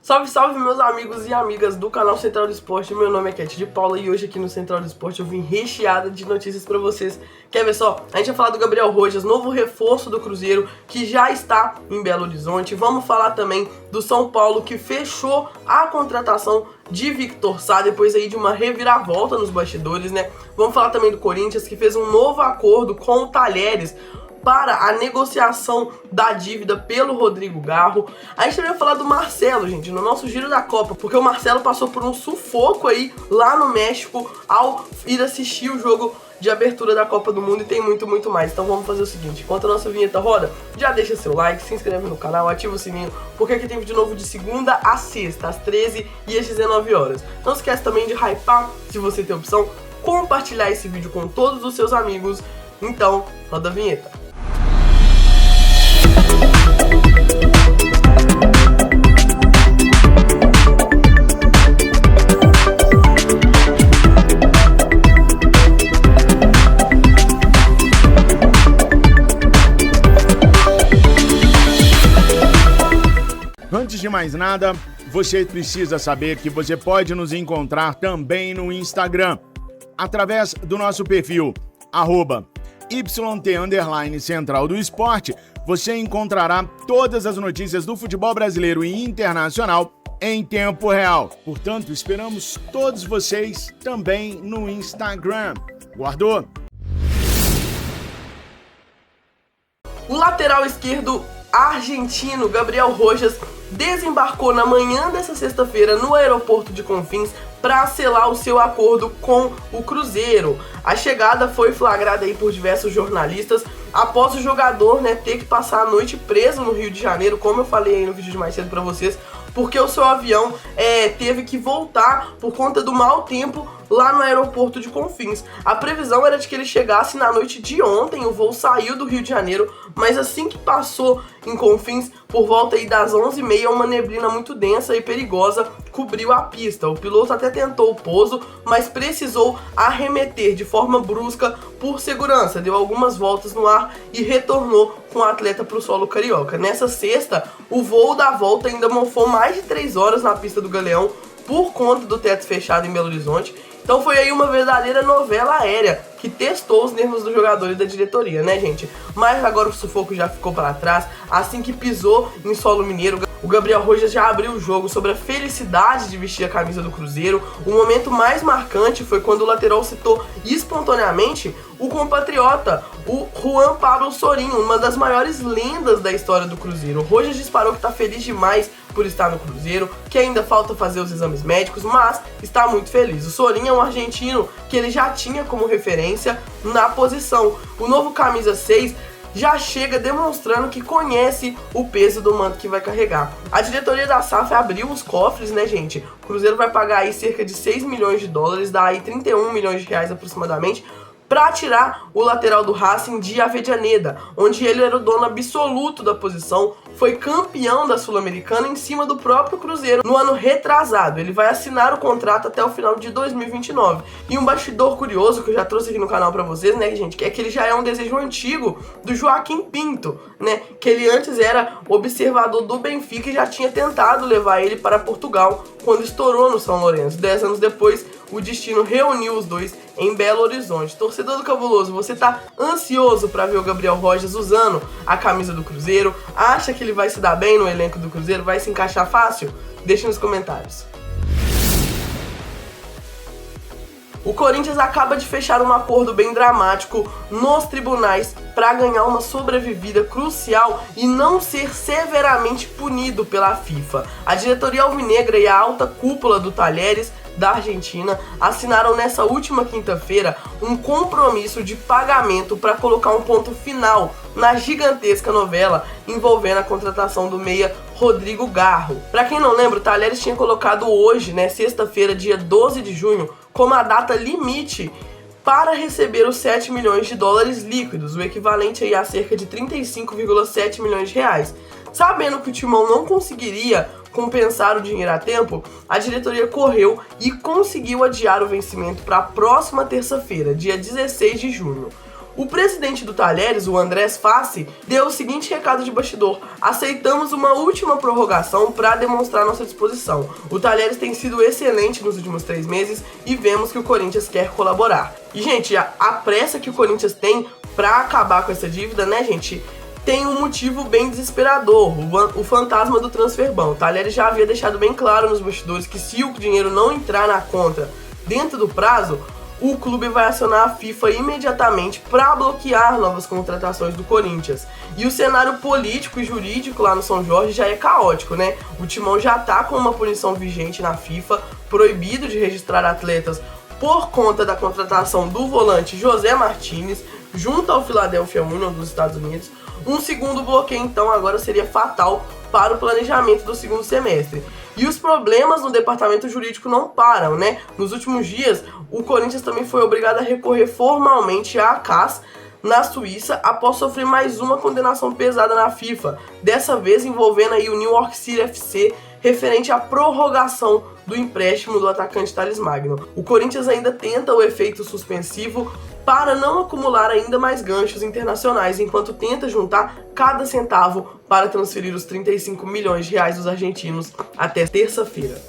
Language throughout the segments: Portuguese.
Salve, salve meus amigos e amigas do canal Central do Esporte. Meu nome é Cat de Paula e hoje aqui no Central do Esporte eu vim recheada de notícias pra vocês. Quer ver só? A gente vai falar do Gabriel Rojas, novo reforço do Cruzeiro, que já está em Belo Horizonte. Vamos falar também do São Paulo, que fechou a contratação de Victor Sá, depois aí de uma reviravolta nos bastidores, né? Vamos falar também do Corinthians, que fez um novo acordo com o Talheres para a negociação da dívida pelo Rodrigo Garro. A gente também vai falar do Marcelo, gente, no nosso giro da Copa, porque o Marcelo passou por um sufoco aí lá no México ao ir assistir o jogo de abertura da Copa do Mundo e tem muito mais. Então vamos fazer o seguinte, enquanto a nossa vinheta roda, já deixa seu like, se inscreve no canal, ativa o sininho, porque aqui tem vídeo novo de segunda a sexta, às 13 e às 19 horas. Não esquece também de hypar, se você tem opção, compartilhar esse vídeo com todos os seus amigos. Então, roda a vinheta. Antes de mais nada, você precisa saber que você pode nos encontrar também no Instagram, através do nosso perfil, @YT_Central do Esporte. Você encontrará todas as notícias do futebol brasileiro e internacional em tempo real. Portanto, esperamos todos vocês também no Instagram. Guardou? O lateral esquerdo argentino Gabriel Rojas desembarcou na manhã dessa sexta-feira no aeroporto de Confins para selar o seu acordo com o Cruzeiro. A chegada foi flagrada aí por diversos jornalistas após o jogador, ter que passar a noite preso no Rio de Janeiro, como eu falei aí no vídeo de mais cedo para vocês, porque o seu avião teve que voltar por conta do mau tempo lá no aeroporto de Confins. A previsão era de que ele chegasse na noite de ontem, o voo saiu do Rio de Janeiro, mas assim que passou em Confins, por volta aí das 11h30, uma neblina muito densa e perigosa cobriu a pista. O piloto até tentou o pouso, mas precisou arremeter de forma brusca por segurança, deu algumas voltas no ar e retornou com o atleta para o solo carioca. Nessa sexta, o voo da volta ainda mofou mais de 3 horas na pista do Galeão por conta do teto fechado em Belo Horizonte. Então foi aí uma verdadeira novela aérea que testou os nervos dos jogadores e da diretoria, né, gente? Mas agora o sufoco já ficou para trás. Assim que pisou em solo mineiro, o Gabriel Rojas já abriu o jogo sobre a felicidade de vestir a camisa do Cruzeiro. O momento mais marcante foi quando o lateral citou espontaneamente o compatriota, o Juan Pablo Sorinho, uma das maiores lendas da história do Cruzeiro. O Rojas disparou que tá feliz demais por estar no Cruzeiro, que ainda falta fazer os exames médicos, mas está muito feliz. O Sorinho é um argentino que ele já tinha como referência na posição. O novo camisa 6 já chega demonstrando que conhece o peso do manto que vai carregar. A diretoria da SAF abriu os cofres, né, gente? O Cruzeiro vai pagar aí cerca de 6 milhões de dólares, dá aí 31 milhões de reais aproximadamente, para tirar o lateral do Racing de Avellaneda, onde ele era o dono absoluto da posição, foi campeão da Sul-Americana em cima do próprio Cruzeiro no ano retrasado. Ele vai assinar o contrato até o final de 2029. E um bastidor curioso que eu já trouxe aqui no canal pra vocês, né, gente, que é que ele já é um desejo antigo do Joaquim Pinto, né, que ele antes era observador do Benfica e já tinha tentado levar ele para Portugal quando estourou no São Lourenço. 10 anos depois, o destino reuniu os dois em Belo Horizonte. Torcedor do Cabuloso, você tá ansioso para ver o Gabriel Rojas usando a camisa do Cruzeiro? Acha que ele vai se dar bem no elenco do Cruzeiro? Vai se encaixar fácil? Deixa nos comentários. O Corinthians acaba de fechar um acordo bem dramático nos tribunais para ganhar uma sobrevivida crucial e não ser severamente punido pela FIFA. A diretoria alvinegra e a alta cúpula do Talheres da Argentina assinaram nessa última quinta-feira um compromisso de pagamento para colocar um ponto final na gigantesca novela envolvendo a contratação do meia Rodrigo Garro. Para quem não lembra, o Talheres tinha colocado hoje, sexta-feira, dia 12 de junho, como a data limite para receber os 7 milhões de dólares líquidos, o equivalente aí a cerca de 35,7 milhões de reais. Sabendo que o Timão não conseguiria compensar o dinheiro a tempo, a diretoria correu e conseguiu adiar o vencimento para a próxima terça-feira, dia 16 de junho. O presidente do Talheres, o Andrés Fassi, deu o seguinte recado de bastidor: aceitamos uma última prorrogação para demonstrar nossa disposição. O Talheres tem sido excelente nos últimos 3 meses e vemos que o Corinthians quer colaborar. E, gente, a pressa que o Corinthians tem para acabar com essa dívida, né, gente, tem um motivo bem desesperador: o fantasma do transferban. O Talheres já havia deixado bem claro nos bastidores que se o dinheiro não entrar na conta dentro do prazo, o clube vai acionar a FIFA imediatamente para bloquear novas contratações do Corinthians. E o cenário político e jurídico lá no São Jorge já é caótico, né? O Timão já tá com uma punição vigente na FIFA, proibido de registrar atletas por conta da contratação do volante José Martínez, junto ao Philadelphia Union dos Estados Unidos. Um segundo bloqueio, então, agora seria fatal para o planejamento do segundo semestre. E os problemas no departamento jurídico não param, né? Nos últimos dias, o Corinthians também foi obrigado a recorrer formalmente à CAS na Suíça após sofrer mais uma condenação pesada na FIFA, dessa vez envolvendo aí o New York City FC, referente à prorrogação do empréstimo do atacante Thales Magno. O Corinthians ainda tenta o efeito suspensivo para não acumular ainda mais ganchos internacionais, enquanto tenta juntar cada centavo para transferir os 35 milhões de reais dos argentinos até terça-feira.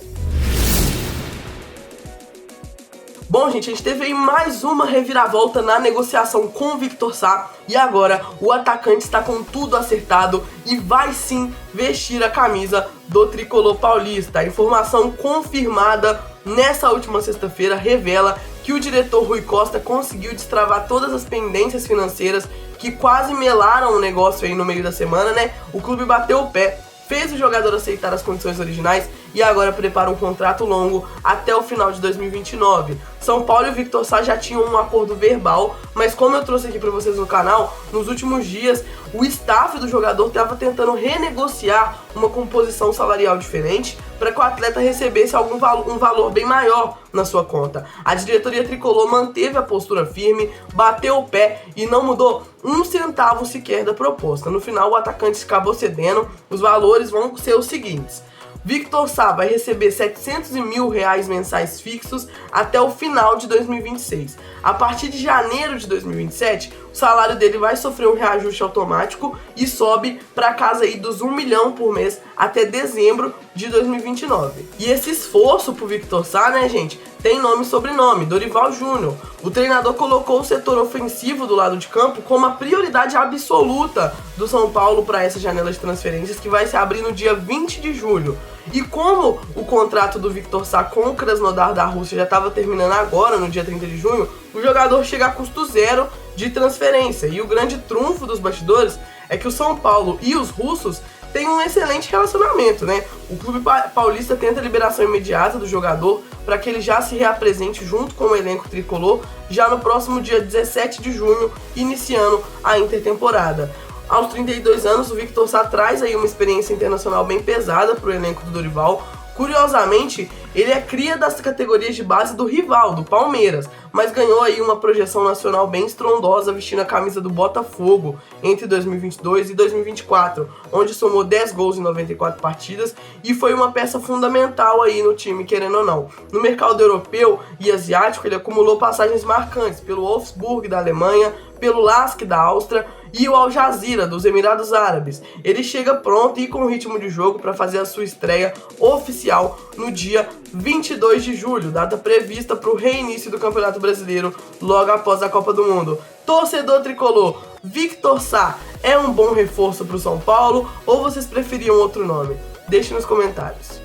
Bom, gente, a gente teve aí mais uma reviravolta na negociação com o Victor Sá e agora o atacante está com tudo acertado e vai sim vestir a camisa do tricolor paulista. A informação confirmada nessa última sexta-feira revela que o diretor Rui Costa conseguiu destravar todas as pendências financeiras que quase melaram o negócio aí no meio da semana, né? O clube bateu o pé, fez o jogador aceitar as condições originais e agora prepara um contrato longo até o final de 2029. São Paulo e o Victor Sá já tinham um acordo verbal, mas como eu trouxe aqui para vocês no canal, nos últimos dias o staff do jogador estava tentando renegociar uma composição salarial diferente para que o atleta recebesse um valor bem maior na sua conta. A diretoria tricolor manteve a postura firme, bateu o pé e não mudou um centavo sequer da proposta. No final, o atacante acabou cedendo. Os valores vão ser os seguintes: Victor Sá vai receber 700 mil reais mensais fixos até o final de 2026. A partir de janeiro de 2027, o salário dele vai sofrer um reajuste automático e sobe para casa aí dos 1 milhão por mês até dezembro de 2029. E esse esforço pro Victor Sá, né, gente, tem nome e sobrenome: Dorival Júnior. O treinador colocou o setor ofensivo do lado de campo como a prioridade absoluta do São Paulo para essa janela de transferências que vai se abrir no dia 20 de julho. E como o contrato do Victor Sá com o Krasnodar da Rússia já estava terminando agora, no dia 30 de junho, o jogador chega a custo zero de transferência. E o grande trunfo dos bastidores é que o São Paulo e os russos têm um excelente relacionamento, né? O clube paulista tenta a liberação imediata do jogador para que ele já se reapresente junto com o elenco tricolor já no próximo dia 17 de junho, iniciando a intertemporada. Aos 32 anos, o Victor Sá traz aí uma experiência internacional bem pesada para o elenco do Dorival. Curiosamente, ele é cria das categorias de base do rival, do Palmeiras, mas ganhou aí uma projeção nacional bem estrondosa vestindo a camisa do Botafogo entre 2022 e 2024, onde somou 10 gols em 94 partidas e foi uma peça fundamental aí no time, querendo ou não. No mercado europeu e asiático, ele acumulou passagens marcantes pelo Wolfsburg da Alemanha, pelo LASK da Áustria e o Al Jazeera dos Emirados Árabes. Ele chega pronto e com ritmo de jogo para fazer a sua estreia oficial no dia 22 de julho, data prevista para o reinício do Campeonato Brasileiro logo após a Copa do Mundo. Torcedor tricolor, Victor Sá é um bom reforço para o São Paulo ou vocês preferiam outro nome? Deixe nos comentários.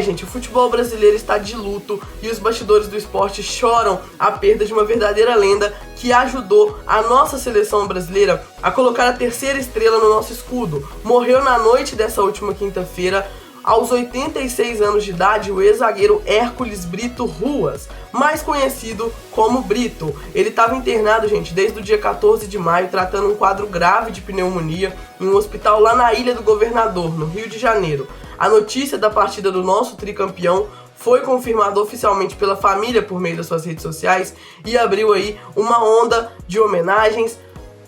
Gente, o futebol brasileiro está de luto e os bastidores do esporte choram a perda de uma verdadeira lenda que ajudou a nossa seleção brasileira a colocar a terceira estrela no nosso escudo. Morreu na noite dessa última quinta-feira, aos 86 anos de idade, o ex-zagueiro Hércules Brito Ruas, mais conhecido como Brito. Ele estava internado, gente, desde o dia 14 de maio, tratando um quadro grave de pneumonia em um hospital lá na Ilha do Governador, no Rio de Janeiro. A notícia da partida do nosso tricampeão foi confirmada oficialmente pela família por meio das suas redes sociais e abriu aí uma onda de homenagens,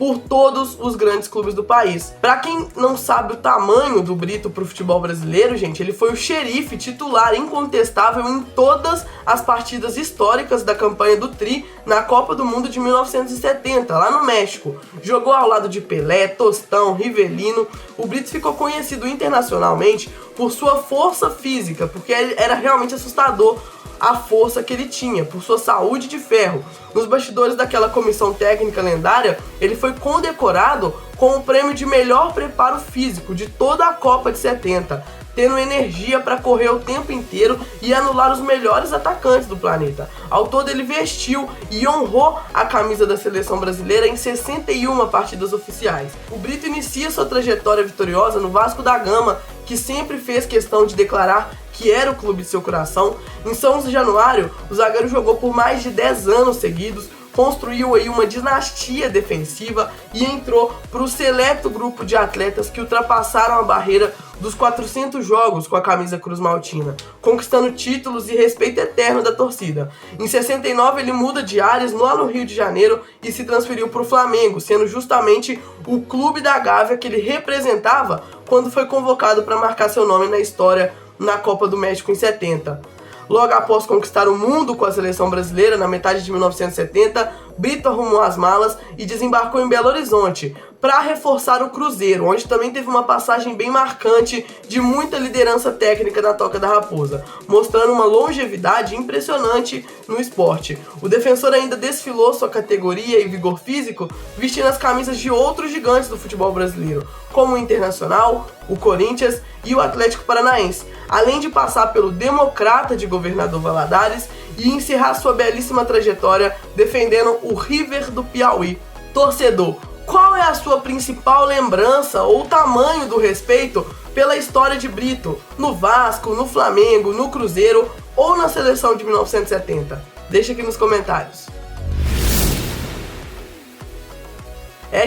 por todos os grandes clubes do país. Pra quem não sabe o tamanho do Brito pro futebol brasileiro, gente, ele foi o xerife titular incontestável em todas as partidas históricas da campanha do Tri na Copa do Mundo de 1970, lá no México. Jogou ao lado de Pelé, Tostão, Rivelino. O Brito ficou conhecido internacionalmente por sua força física, porque era realmente assustador a força que ele tinha, por sua saúde de ferro. Nos bastidores daquela comissão técnica lendária, ele foi condecorado com o prêmio de melhor preparo físico de toda a Copa de 70, tendo energia para correr o tempo inteiro e anular os melhores atacantes do planeta. Ao todo, ele vestiu e honrou a camisa da seleção brasileira em 61 partidas oficiais. O Brito inicia sua trajetória vitoriosa no Vasco da Gama, que sempre fez questão de declarar que era o clube de seu coração. Em São Januário, o zagueiro jogou por mais de 10 anos seguidos, construiu aí uma dinastia defensiva e entrou para o seleto grupo de atletas que ultrapassaram a barreira dos 400 jogos com a camisa cruz-maltina, conquistando títulos e respeito eterno da torcida. Em 69 ele muda de ares lá no Rio de Janeiro e se transferiu para o Flamengo, sendo justamente o clube da Gávea que ele representava quando foi convocado para marcar seu nome na história na Copa do México em 70. Logo após conquistar o mundo com a seleção brasileira, na metade de 1970, Brito arrumou as malas e desembarcou em Belo Horizonte para reforçar o Cruzeiro, onde também teve uma passagem bem marcante de muita liderança técnica na Toca da Raposa, mostrando uma longevidade impressionante no esporte. O defensor ainda desfilou sua categoria e vigor físico vestindo as camisas de outros gigantes do futebol brasileiro, como o Internacional, o Corinthians e o Atlético Paranaense, além de passar pelo Democrata de Governador Valadares e encerrar sua belíssima trajetória defendendo o River do Piauí. Torcedor, qual é a sua principal lembrança ou tamanho do respeito pela história de Brito no Vasco, no Flamengo, no Cruzeiro ou na seleção de 1970? Deixa aqui nos comentários.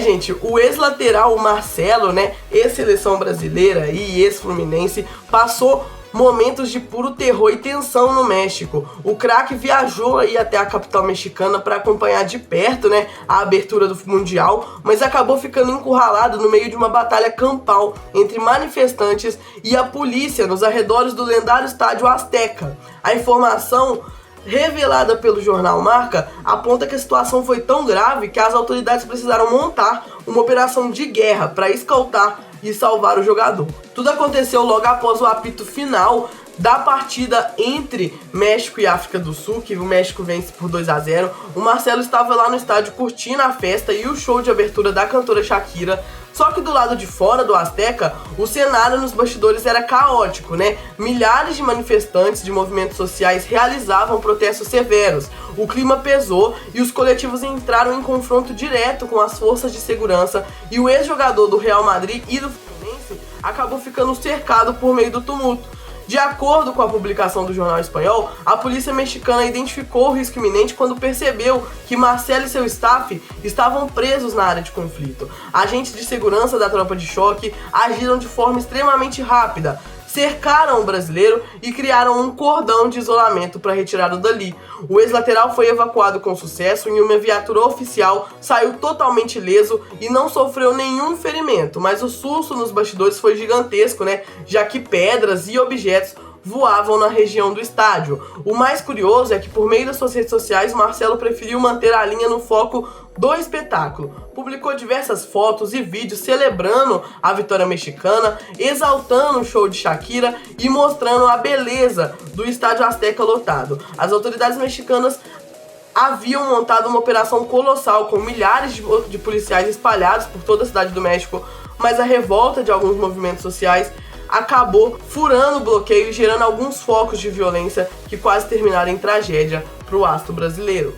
Gente, o ex-lateral Marcelo, ex-seleção brasileira e ex-fluminense, passou momentos de puro terror e tensão no México. O craque viajou aí até a capital mexicana para acompanhar de perto, a abertura do Mundial, mas acabou ficando encurralado no meio de uma batalha campal entre manifestantes e a polícia nos arredores do lendário estádio Azteca. A informação revelada pelo jornal Marca aponta que a situação foi tão grave que as autoridades precisaram montar uma operação de guerra para escoltar e salvar o jogador. Tudo aconteceu logo após o apito final da partida entre México e África do Sul, que o México vence por 2-0. O Marcelo estava lá no estádio curtindo a festa e o show de abertura da cantora Shakira. Só que do lado de fora do Azteca, o cenário nos bastidores era caótico, Milhares de manifestantes de movimentos sociais realizavam protestos severos. O clima pesou e os coletivos entraram em confronto direto com as forças de segurança e o ex-jogador do Real Madrid e do Fluminense acabou ficando cercado por meio do tumulto. De acordo com a publicação do jornal espanhol, a polícia mexicana identificou o risco iminente quando percebeu que Marcelo e seu staff estavam presos na área de conflito. Agentes de segurança da tropa de choque agiram de forma extremamente rápida, cercaram o brasileiro e criaram um cordão de isolamento para retirá-lo dali. O ex-lateral foi evacuado com sucesso e uma viatura oficial saiu totalmente ileso e não sofreu nenhum ferimento, mas o susto nos bastidores foi gigantesco, já que pedras e objetos voavam na região do estádio. O mais curioso é que por meio das suas redes sociais, Marcelo preferiu manter a linha no foco do espetáculo. Publicou diversas fotos e vídeos celebrando a vitória mexicana, exaltando o show de Shakira e mostrando a beleza do estádio Azteca lotado. As autoridades mexicanas haviam montado uma operação colossal com milhares de policiais espalhados por toda a cidade do México, mas a revolta de alguns movimentos sociais acabou furando o bloqueio e gerando alguns focos de violência que quase terminaram em tragédia para o astro brasileiro.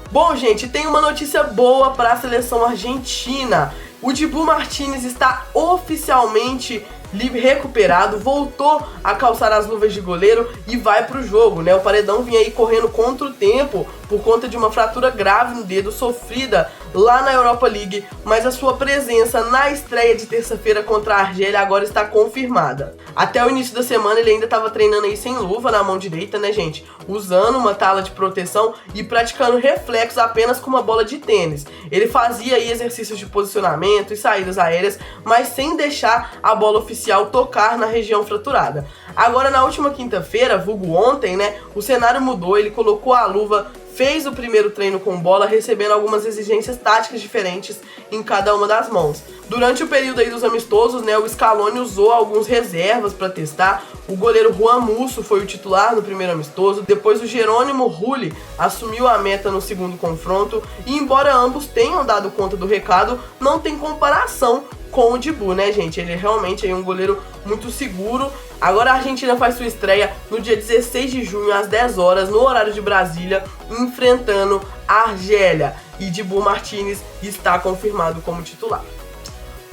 Bom, gente, tem uma notícia boa para a seleção argentina. O Dibu Martínez está oficialmente recuperado, voltou a calçar as luvas de goleiro e vai pro jogo, O Paredão vinha aí correndo contra o tempo por conta de uma fratura grave no dedo sofrida lá na Europa League, mas a sua presença na estreia de terça-feira contra a Argélia agora está confirmada. Até o início da semana ele ainda estava treinando aí sem luva na mão direita, né, gente? Usando uma tala de proteção e praticando reflexos apenas com uma bola de tênis. Ele fazia aí exercícios de posicionamento e saídas aéreas, mas sem deixar a bola oficial tocar na região fraturada. Agora, na última quinta-feira, vulgo ontem, né, o cenário mudou, ele colocou a luva, fez o primeiro treino com bola, recebendo algumas exigências táticas diferentes em cada uma das mãos. Durante o período aí dos amistosos, né, o Scaloni usou alguns reservas para testar. O goleiro Juan Musso foi o titular no primeiro amistoso, depois o Jerônimo Rulli assumiu a meta no segundo confronto, e embora ambos tenham dado conta do recado, não tem comparação com o Dibu, né, gente? Ele é realmente um goleiro muito seguro. Agora a Argentina faz sua estreia no dia 16 de junho, às 10 horas, no horário de Brasília, enfrentando a Argélia. E Dibu Martínez está confirmado como titular.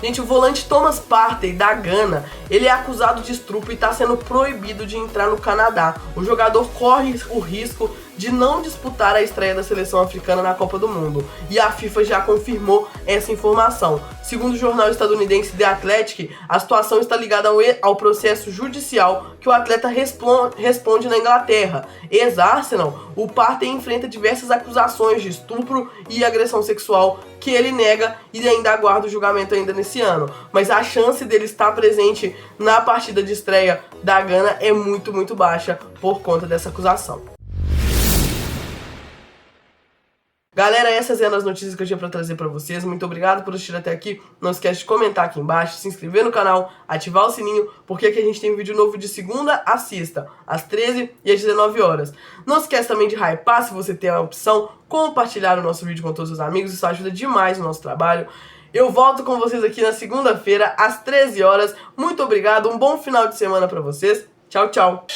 Gente, o volante Thomas Partey, da Gana, ele é acusado de estupro e está sendo proibido de entrar no Canadá. O jogador corre o risco de não disputar a estreia da seleção africana na Copa do Mundo, e a FIFA já confirmou essa informação. Segundo o jornal estadunidense The Athletic, a situação está ligada ao processo judicial que o atleta responde na Inglaterra. Ex-Arsenal, o Partey enfrenta diversas acusações de estupro e agressão sexual que ele nega e ainda aguarda o julgamento ainda nesse ano. Mas a chance dele estar presente na partida de estreia da Gana é muito, muito baixa por conta dessa acusação. Galera, essas eram as notícias que eu tinha pra trazer pra vocês. Muito obrigado por assistir até aqui. Não esquece de comentar aqui embaixo, se inscrever no canal, ativar o sininho, porque aqui a gente tem vídeo novo de segunda a sexta, às 13 e às 19 horas. Não esquece também de hypar, se você tem a opção, compartilhar o nosso vídeo com todos os amigos. Isso ajuda demais no nosso trabalho. Eu volto com vocês aqui na segunda-feira, às 13 horas. Muito obrigado, um bom final de semana pra vocês. Tchau, tchau.